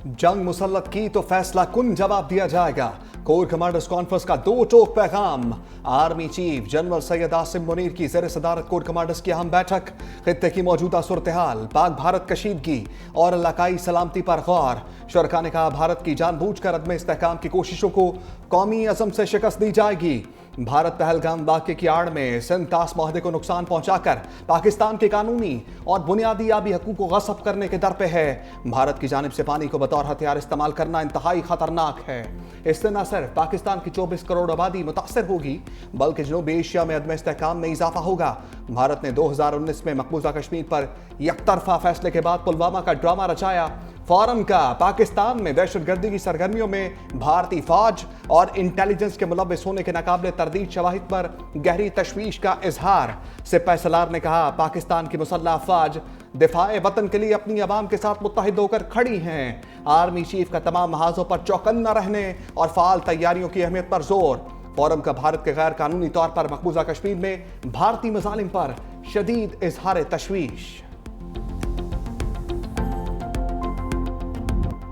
जंग मुसल्लत की तो फैसला कुन जवाब दिया जाएगा। कोर कमांडर्स कॉन्फ्रेंस का दो टोक पैगाम। Army chief general Syed Asim Munir की ज़ेर सदारत कोर कमांडर्स की अहम बैठक। खित्ते की मौजूदा सूरत हाल, पाक भारत कशीदगी और इलाकाई सलामती पर गौर। शुरका ने कहा, भारत की जानबूझकर अदम इस्तेहकाम की कोशिशों को कौमी अज़म से शिकस्त दी जाएगी। भारत पहलगाम वाक़े की आड़ में सिंध तास माहदे को नुकसान पहुंचाकर पाकिस्तान के कानूनी और बुनियादी आबी हकूक़ को गस्ब करने के दर पे है। भारत की जानिब से पानी को बतौर हथियार इस्तेमाल करना इंतहाई खतरनाक है। इससे न सिर्फ पाकिस्तान की 24 करोड़ आबादी मुतासर होगी, बल्कि जनूबी एशिया में अदम इस्तेहकाम में इजाफा होगा। भारत ने 2019 में मकबूजा कश्मीर पर यकतरफा फैसले के बाद पुलवामा का ड्रामा रचाया। फौरन का पाकिस्तान में दहशतगर्दी की सरगर्मियों में भारतीय फौज और इंटेलिजेंस के मुलव्विस होने के नाकाबिले तरदीद शवाहिद पर गहरी तशवीश का इजहार। सिपाही सलार ने कहा, पाकिस्तान की मुसल्लह अफवाज दिफाए वतन के लिए अपनी अवाम के साथ मुत्तहिद होकर खड़ी हैं। आर्मी चीफ का तमाम महाजों पर चौकन्ना रहने और फाल तैयारियों की अहमियत पर जोर। फोरम का भारत के गैर कानूनी तौर पर मकबूजा कश्मीर में भारतीय मजालिम पर शदीद इजहार तशवीश।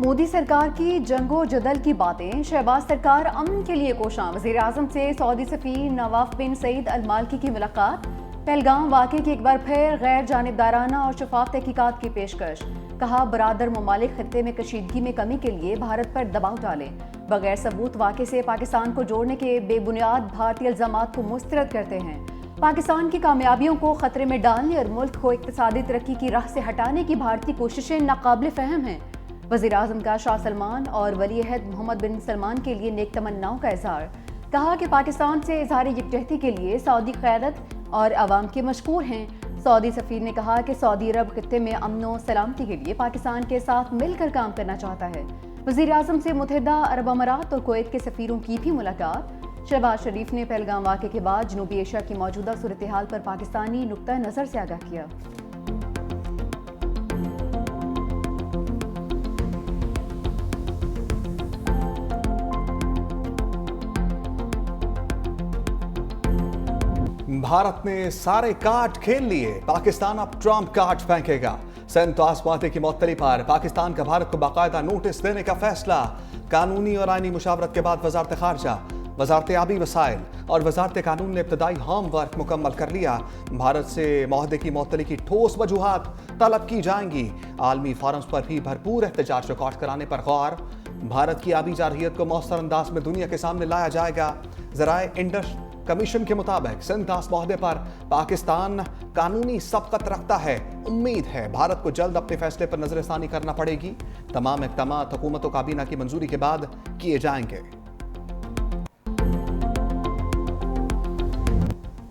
मोदी सरकार की जंगो जदल की बातें, शहबाज सरकार अमन के लिए कोशां। वज़ीर आज़म से सऊदी सफ़ीर नवाफ बिन सईद अल मालकी की मुलाकात। पहलगाम वाक़े की एक बार फिर गैर जानिबदाराना और शफाफ तहकीकात की पेशकश। कहा, बरादर ममालिक खत्ते में कशीदगी में कमी के लिए भारत पर दबाव डालें। बगैर सबूत वाक़े से पाकिस्तान को जोड़ने के बेबुनियाद भारतीय इल्ज़ामात को मुस्तरद करते हैं। पाकिस्तान की कामयाबियों को खतरे में डालने और मुल्क को इक़्तिसादी तरक्की की राह से हटाने की भारतीय कोशिशें नाकाबिले फ़हम हैं। वज़ीर आज़म का शाह सलमान और वली अहद मोहम्मद बिन सलमान के लिए नेक तमन्नाओं का इज़हार। कहा कि पाकिस्तान से इज़हार यकजहती के लिए सऊदी क़यादत और अवाम के मशकूर हैं। सऊदी सफ़ीर ने कहा कि सऊदी अरब खित्ते में अमन व सलामती के लिए पाकिस्तान के साथ मिलकर काम करना चाहता है। वज़ीर आज़म से मुत्तहिदा अरब अमारात और कुवैत के सफ़ीरों की भी मुलाकात। शहबाज शरीफ ने पहलगाम वाक़े के बाद जनूबी एशिया की मौजूदा सूरत हाल पर पाकिस्तानी नुक्ता नज़र से आगाह किया। भारत ने सारे कार्ड खेल लिए, पाकिस्तान अब ट्रम्प कार्ड फेंकेगा। सिंध तास माहदे की मअतली पर पाकिस्तान का भारत को बाकायदा नोटिस देने का फैसला। कानूनी और आईनी मुशावरत के बाद वजारत खारजा, वजारत आबी वसाइल और वजारत कानून ने इब्तदाई होमवर्क मुकम्मल कर लिया। भारत से माहदे की मअतली की ठोस वजूहात तलब की जाएंगी। आलमी फोरम्स पर भी भरपूर एहतजाज रिकॉर्ड कराने पर गौर। भारत की आबी जारहियत को मौसर अंदाज में दुनिया के सामने लाया जाएगा। ज़राए इंडस कमीशन के मुताबिक सिंध तास माहदे पर पाकिस्तान कानूनी सबकत रखता है। उम्मीद है भारत को जल्द अपने फैसले पर नजरसानी करना पड़ेगी। तमाम इक़दामात हुकूमत व काबीना की मंजूरी के बाद किए जाएंगे।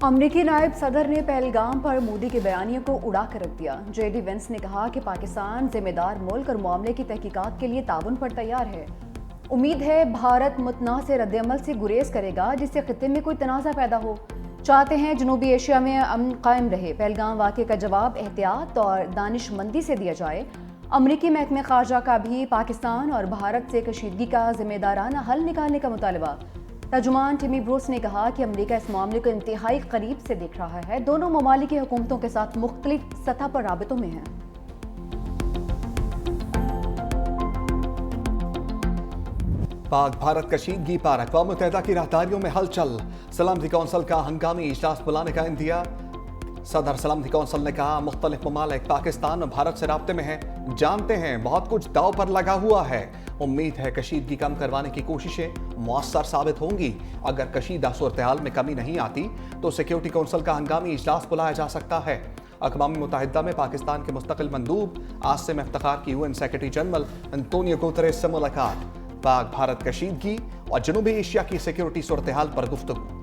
अमरीकी नायब सदर ने पहलगाम पर मोदी के बयानिए को उड़ा कर रख दिया। JD वेंस ने कहा कि पाकिस्तान जिम्मेदार मुल्क और मामले की तहकीकात के लिए ताउन पर तैयार है। उम्मीद है भारत मुतनाज़ रद्द-ए-अमल से गुरेज करेगा जिससे खित्ते में कोई तनाज़ा पैदा हो। चाहते हैं जनूबी एशिया में अमन कायम रहे। पहलगाम वाक़े का जवाब एहतियात और दानिशमंदी से दिया जाए। अमरीकी महकमे ख़ारजा का भी पाकिस्तान और भारत से कशीदगी का जिम्मेदाराना हल निकालने का मुतालबा। तर्जुमान टिमी ब्रूस ने कहा कि अमरीका इस मामले को इंतहाई करीब से देख रहा है। दोनों ममालिक की हुकूमतों के साथ मुख्तलिफ सतह पर राबितों में हैं। पाक भारत कशीदगी पर अक़वाम मुत्तहिदा की राहदारियों में हलचल। सलामती कौंसिल का हंगामी इजलास बुलाने का इंदिया। सदर सलामती कौंसिल ने कहा, मुख्तलिफ ममालिक पाकिस्तान और भारत से राब्ते में हैं, जानते हैं बहुत कुछ दाव पर लगा हुआ है। उम्मीद है कशीदगी कम करवाने की कोशिशें मौसर साबित होंगी। अगर कशीदा सूरत हाल में कमी नहीं आती तो सिक्योरिटी कौंसिल का हंगामी इजलास बुलाया जा सकता है। अक़वाम मुत्तहिदा में पाकिस्तान के मुस्तकिल मंदूब आसिम इफ्तिखार की UN secretary general Antonio Guterres से मुलाकात। पाक भारत कशीदगी और जनूबी एशिया की सिक्योरिटी सूरत हाल पर गुफ्तगू।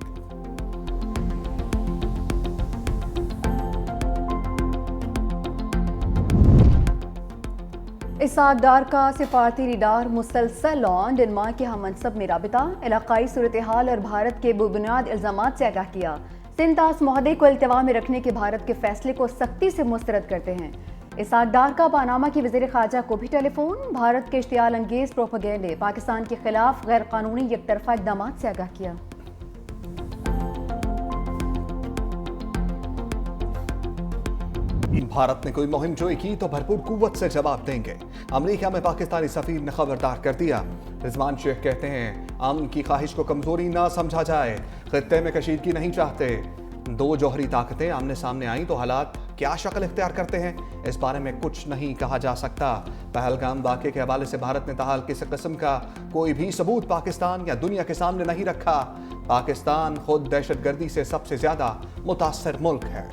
इसाक डार का सिफारती रीडार मुसलसल ऑन डेनमार्क के हम मनसब में राबिता। इलाकाई सूरत हाल और भारत के बेबुनियाद इल्ज़ामात से आगाह किया। सिंध तास माहदे को इल्तिवा में रखने के भारत के फैसले को सख्ती से मुस्तरद करते हैं। इसाक डार का पानामा की वज़ीर ख़ारजा को भी टेलीफोन। भारत के इश्तियाल अंगेज प्रोपेगेंडे पाकिस्तान के खिलाफ गैर कानूनी यकतरफा इक़दामात से आगाह किया। भारत ने कोई मुहिम जोई की तो भरपूर कुव्वत से जवाब देंगे। अमेरिका में पाकिस्तानी सफीर ने खबरदार कर दिया। रिजवान शेख कहते हैं अमन की ख्वाहिश को कमजोरी ना समझा जाए, खित्ते में कशीदगी नहीं चाहते। दो जौहरी ताकतें आमने सामने आईं तो हालात क्या शक्ल इख्तियार करते हैं, इस बारे में कुछ नहीं कहा जा सकता। पहलगाम वाक़े के हवाले से भारत ने ताहाल किसी किस्म का कोई भी सबूत पाकिस्तान या दुनिया के सामने नहीं रखा। पाकिस्तान खुद दहशतगर्दी से सबसे ज्यादा मुतासर मुल्क है।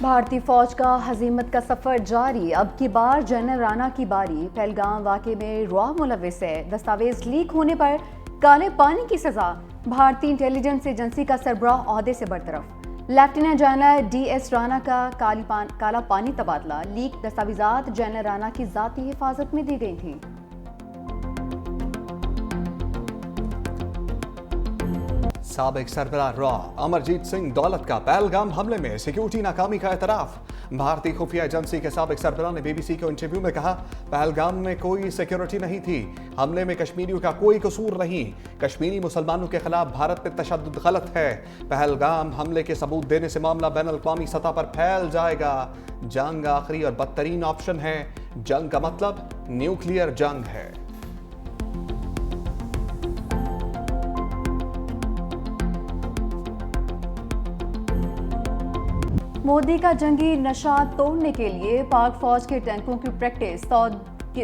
भारतीय फौज का हजीमत का सफर जारी। अब की बार जनरल राणा की बारी। पहलगाम वाक़े में रॉ मुलविस है। दस्तावेज लीक होने पर काले पानी की सजा। भारतीय इंटेलिजेंस एजेंसी का सरबराह ओहदे से बरतरफ। लेफ्टिनेंट जनरल DS राणा का काला पानी तबादला। लीक दस्तावेजात जनरल राणा की ज़ाती हिफाजत में दी गई थी। साबिक सरबराह रॉ अमरजीत सिंह दौलत का पहलगाम हमले में सिक्योरिटी नाकामी का एतराफ। भारतीय खुफिया एजेंसी के साबिक सरबराह ने BBC को इंटरव्यू में कहा पहलगाम में कोई सिक्योरिटी नहीं थी, हमले में कश्मीरियों का कोई कसूर नहीं, कश्मीरी मुसलमानों के खिलाफ भारत पे तशद्दुद गलत है। पहलगाम हमले के सबूत देने से मामला बैन अल-अक़वामी सतह पर फैल जाएगा। जंग आखिरी और बदतरीन ऑप्शन है। जंग का मतलब न्यूक्लियर जंग है। मोदी का जंगी नशा तोड़ने के लिए पाक फौज के टैंकों की प्रैक्टिस।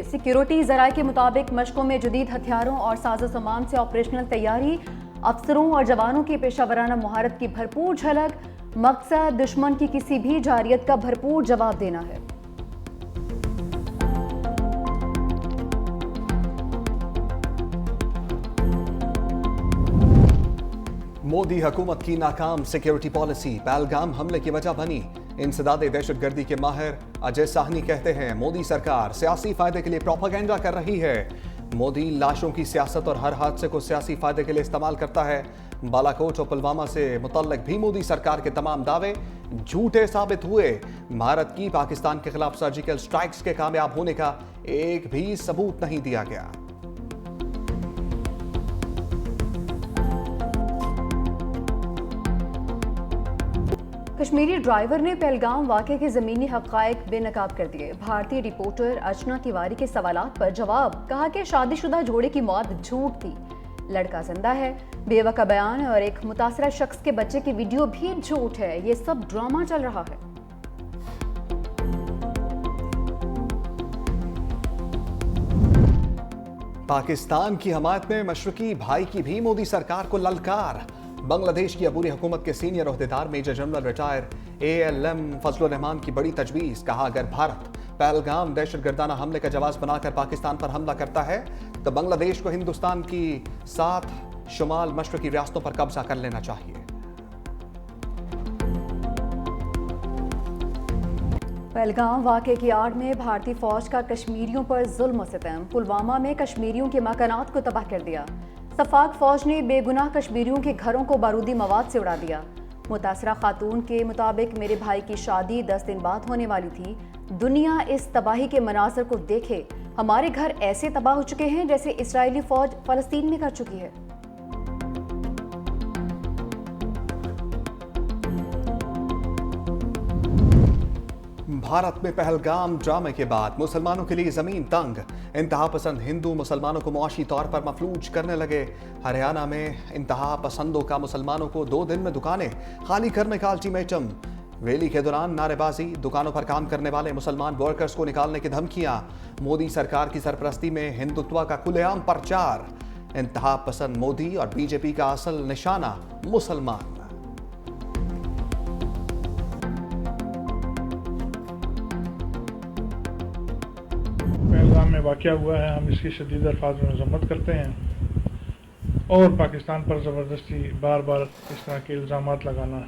सिक्योरिटी ज़राए के मुताबिक मशकों में जदीद हथियारों और साजो सामान से ऑपरेशनल तैयारी, अफसरों और जवानों की पेशा वराना महारत की भरपूर झलक। मकसद दुश्मन की किसी भी जारियत का भरपूर जवाब देना है। मोदी हुकूमत की नाकाम सिक्योरिटी पॉलिसी पहलगाम हमले की वजह बनी। इंसदादे दहशतगर्दी के माहिर अजय साहनी कहते हैं मोदी सरकार सियासी फायदे के लिए प्रोपेगेंडा कर रही है। मोदी लाशों की सियासत और हर हादसे को सियासी फायदे के लिए इस्तेमाल करता है। बालाकोट और पुलवामा से मुतल्लिक भी मोदी सरकार के तमाम दावे झूठे साबित हुए। भारत की पाकिस्तान के खिलाफ सर्जिकल स्ट्राइक्स के कामयाब होने का एक भी सबूत नहीं दिया गया। कश्मीरी ड्राइवर ने पहलगाम वाक़े के ज़मीनी हक़ाइक़ बेनकाब कर दिए। भारतीय रिपोर्टर अर्चना तिवारी के सवालात पर जवाब। कहा कि शादीशुदा जोड़े की मौत झूठ थी, लड़का जिंदा है। बेवा का बयान और एक मुतासरा शख्स के बच्चे की वीडियो भी झूठ है। ये सब ड्रामा चल रहा है। पाकिस्तान की हमायत में मशरकी भाई की भी मोदी सरकार को ललकार। बांग्लादेश की अबूरी हुकूमत के सीनियर ओहदेदार major general retired ALM Fazlur Rahman की बड़ी तजवीज़। कहा अगर भारत पहलगाम दहशतगर्दाना हमले का जवाब बनाकर पाकिस्तान पर हमला करता है तो बांग्लादेश को हिंदुस्तान की 7 शुमाल मशरकी रियासतों पर कब्जा कर लेना चाहिए। पहलगाम वाक़े की आड़ में भारतीय फौज का कश्मीरियों पर जुल्म व सितम। पुलवामा में कश्मीरियों के मकानात को तबाह कर दिया। सफाक फौज ने बेगुनाह कश्मीरियों के घरों को बारूदी मवाद से उड़ा दिया। मुतासरा खातून के मुताबिक मेरे भाई की शादी 10 दिन बाद होने वाली थी। दुनिया इस तबाही के मनाज़र को देखे। हमारे घर ऐसे तबाह हो चुके हैं जैसे इस्राएली फौज फ़लस्तीन में कर चुकी है। भारत में पहलगाम ड्रामे के बाद मुसलमानों के लिए जमीन तंग। इंतहा पसंद हिंदू मुसलमानों को मुआशी तौर पर मफलूज करने लगे। हरियाणा में इंतहा पसंदों का मुसलमानों को 2 दिन में दुकानें खाली करने का अल्टीमेटम। रैली के दौरान नारेबाजी, दुकानों पर काम करने वाले मुसलमान वर्कर्स को निकालने की धमकियां। मोदी सरकार की सरपरस्ती में हिंदुत्व का खुलेआम प्रचार। इंतहा पसंद मोदी और बीजेपी का असल निशाना मुसलमान। पहलगाम में वाक़या हुआ है, हम इसकी शदीद अल्फाज में मज़म्मत करते हैं और पाकिस्तान पर ज़बरदस्ती बार बार इस तरह के इल्ज़ामात लगाना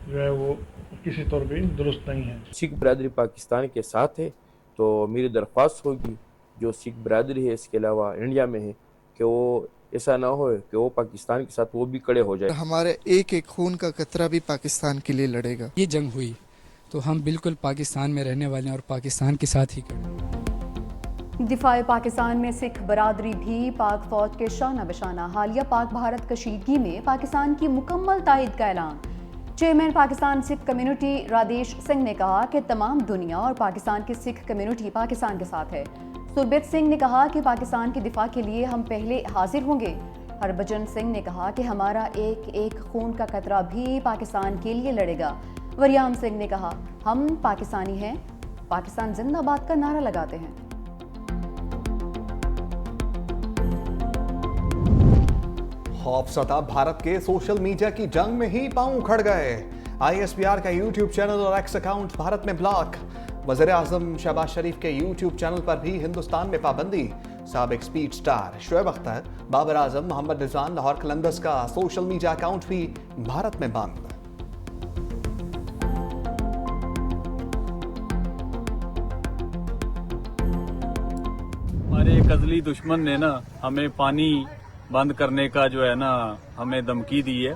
जो है वो किसी तौर पे दुरुस्त नहीं है। सिख बरादरी पाकिस्तान के साथ है तो मेरी दरख्वास्त होगी जो सिख बरादरी है इसके अलावा इंडिया में है कि वो ऐसा ना हो कि वो पाकिस्तान के साथ वो भी खड़े हो जाए। हमारे एक एक खून का कतरा भी पाकिस्तान के लिए लड़ेगा। ये जंग हुई तो हम बिल्कुल पाकिस्तान में रहने वाले हैं और पाकिस्तान के साथ ही खड़े। دفاع پاکستان میں سکھ برادری بھی پاک فوج کے شانہ بشانہ، حالیہ پاک بھارت کشیدگی میں پاکستان کی مکمل تائید کا اعلان۔ چیئرمین پاکستان سکھ کمیونٹی رادیش سنگھ نے کہا کہ تمام دنیا اور پاکستان کی سکھ کمیونٹی پاکستان کے ساتھ ہے۔ سربیت سنگھ نے کہا کہ پاکستان کے دفاع کے لیے ہم پہلے حاضر ہوں گے۔ ہربھجن سنگھ نے کہا کہ ہمارا ایک ایک خون کا قطرہ بھی پاکستان کے لیے لڑے گا۔ وریام سنگھ نے کہا ہم پاکستانی ہیں، پاکستان زندہ باد کا نعرہ لگاتے ہیں۔ خوفزدہ بھارت کے سوشل میڈیا کی جنگ میں ہی پاؤں اکھڑ گئے۔ ISPR کا یوٹیوب چینل اور ایکس اکاؤنٹ بھارت میں بلاک۔ وزیر اعظم شہباز شریف کے یوٹیوب چینل پر بھی ہندوستان میں پابندی۔ سابق سپیڈ سٹار شعیب اختر، بابر اعظم، محمد رضوان لاہور قلندرز کا سوشل میڈیا اکاؤنٹ بھی بھارت میں بند۔ ہمارے ایک ازلی دشمن نے نا ہمیں پانی بند کرنے کا جو ہے نا ہمیں دھمکی دی ہے،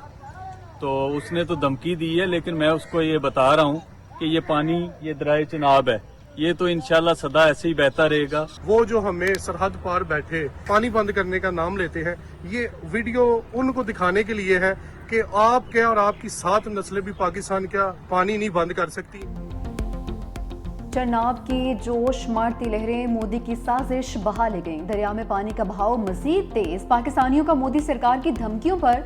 تو اس نے تو دھمکی دی ہے، لیکن میں اس کو یہ بتا رہا ہوں کہ یہ پانی، یہ درائے چناب ہے، یہ تو انشاءاللہ سدا ایسے ہی بہتا رہے گا۔ وہ جو ہمیں سرحد پار بیٹھے پانی بند کرنے کا نام لیتے ہیں، یہ ویڈیو ان کو دکھانے کے لیے ہے کہ آپ کیا اور آپ کی 7 نسلیں بھی پاکستان کیا پانی نہیں بند کر سکتی۔ چناب کی جوش مارتی لہریں مودی کی سازش بہا لے گئیں۔ دریا میں پانی کا بہاؤ مزید تیز۔ پاکستانیوں کا مودی سرکار کی دھمکیوں پر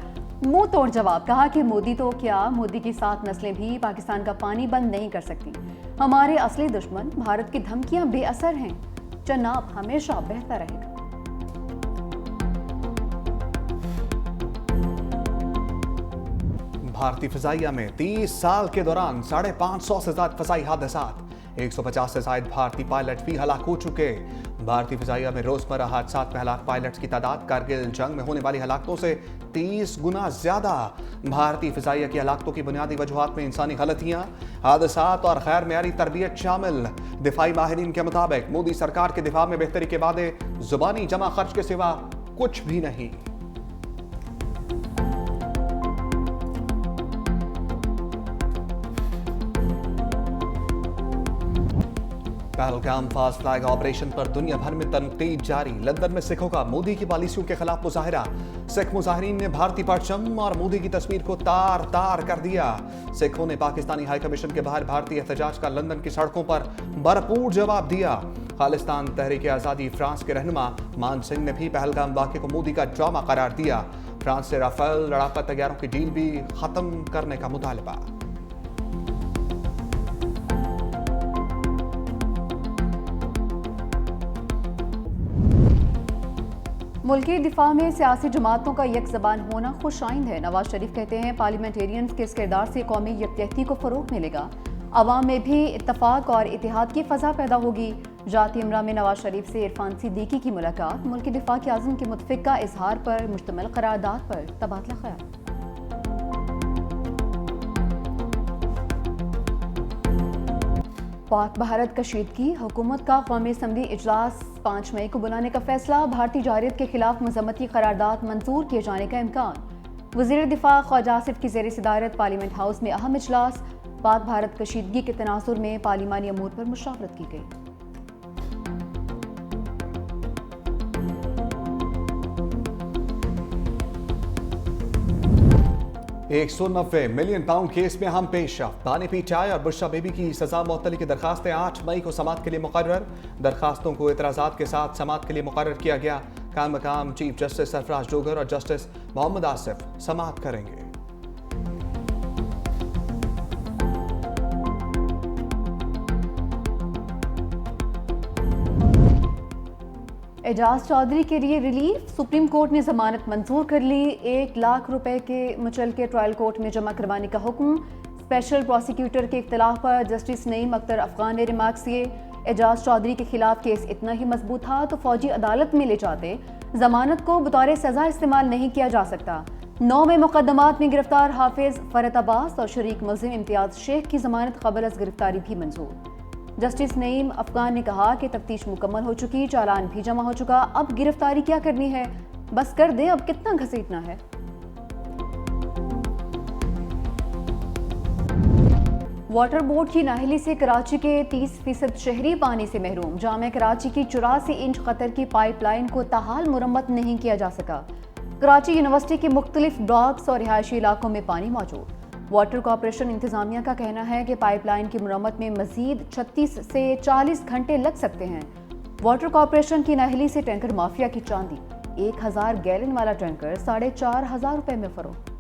منہ توڑ جواب۔ کہا کہ مودی تو کیا، مودی کی 7 نسلیں بھی پاکستان کا پانی بند نہیں کر سکتی۔ ہمارے اصلی دشمن بھارت کی دھمکیاں بے اثر ہیں، چناب ہمیشہ بہتر رہے گا۔ بھارتی فضائیہ میں 30 سال کے دوران 550 سے زائد فضائی حادثات، 150 سے زائد بھارتی پائلٹ بھی ہلاک ہو چکے۔ بھارتی فضائیہ میں روزمرہ حادثات میں ہلاک پائلٹس کی تعداد کارگل جنگ میں ہونے والی ہلاکتوں سے 30 گنا زیادہ۔ بھارتی فضائیہ کی ہلاکتوں کی بنیادی وجوہات میں انسانی غلطیاں، حادثات اور غیر معیاری تربیت شامل۔ دفاعی ماہرین کے مطابق مودی سرکار کے دفاع میں بہتری کے وعدے زبانی جمع خرچ کے سوا کچھ بھی نہیں۔ پہلگام فاسٹ فلیگ آپریشن پر دنیا بھر میں تنقید جاری۔ لندن میں سکھوں کا مودی کی پالیسیوں کے خلاف مظاہرہ۔ سکھ مظاہرین نے بھارتی پرچم اور مودی کی تصویر کو تار تار کر دیا۔ سکھوں نے پاکستانی ہائی کمیشن کے باہر بھارتی احتجاج کا لندن کی سڑکوں پر بھرپور جواب دیا۔ خالصتان تحریک آزادی فرانس کے رہنما مان سنگھ نے بھی پہلگام واقعے کو مودی کا ڈرامہ قرار دیا۔ فرانس سے رافیل لڑاکا طیاروں کی ڈیل بھی ختم کرنے کا مطالبہ۔ ملکی دفاع میں سیاسی جماعتوں کا یک زبان ہونا خوش آئند ہے۔ نواز شریف کہتے ہیں پارلیمنٹیرینز کے اس کردار سے قومی یکجہتی کو فروغ ملے گا، عوام میں بھی اتفاق اور اتحاد کی فضا پیدا ہوگی۔ ذاتی امرا میں نواز شریف سے عرفان صدیقی کی ملاقات، ملکی دفاع کے عزم کے متفقہ اظہار پر مشتمل قرارداد پر تبادلہ خیال۔ پاک بھارت کشیدگی، حکومت کا قومی اسمبلی اجلاس 5 مئی کو بلانے کا فیصلہ، بھارتی جارحیت کے خلاف مذمتی قرارداد منظور کیے جانے کا امکان۔ وزیر دفاع خواجہ آصف کی زیر صدارت پارلیمنٹ ہاؤس میں اہم اجلاس، پاک بھارت کشیدگی کے تناظر میں پارلیمانی امور پر مشاورت کی گئی۔ 190 ملین پاؤنڈ کیس میں ہم پیش رفت۔ بانی پی چائے اور برشا بیبی کی سزا معطلی کی درخواستیں 8 مئی کو سماعت کے لیے مقرر۔ درخواستوں کو اعتراضات کے ساتھ سماعت کے لیے مقرر کیا گیا۔ کام مقام چیف جسٹس سرفراز ڈوگر اور جسٹس محمد آصف سماعت کریں گے۔ اعجاز چودھری کے لیے ریلیف، سپریم کورٹ نے ضمانت منظور کر لی۔ 1 لاکھ روپے کے مچلکے ٹرائل کورٹ میں جمع کروانے کا حکم۔ اسپیشل پروسیکیوٹر کے اختلاف پر جسٹس نعیم اختر افغان نے ریمارکس دیے۔ اعجاز چودھری کے خلاف کیس اتنا ہی مضبوط تھا تو فوجی عدالت میں لے جاتے، ضمانت کو بطور سزا استعمال نہیں کیا جا سکتا۔ 9 میں مقدمات میں گرفتار حافظ فرحت عباس اور شریک ملزم امتیاز شیخ کی ضمانت قبل از گرفتاری بھی منظور۔ جسٹس نعیم افغان نے کہا کہ تفتیش مکمل ہو چکی، چالان بھی جمع ہو چکا، اب گرفتاری کیا کرنی ہے، بس کر دیں، اب کتنا گھسیٹنا ہے۔ वाटर बोर्ड की नाहली से कराची के 30% शहरी पानी से महरूम। जामे कराची की 84 इंच कतर की पाइपलाइन को ताहाल मुरम्मत नहीं किया जा सका। कराची यूनिवर्सिटी के मुख्तलिफ ब्लॉक्स और रिहायशी इलाकों में पानी मौजूद। वाटर कॉरपोरेशन इंतजामिया का कहना है कि पाइपलाइन की मुरम्मत में मजीद 36 से 40 घंटे लग सकते हैं। वाटर कॉरपोरेशन की नाहली से टैंकर माफिया की चांदी, 1000 गैलन वाला टैंकर 4500 रुपए में फरोख्त।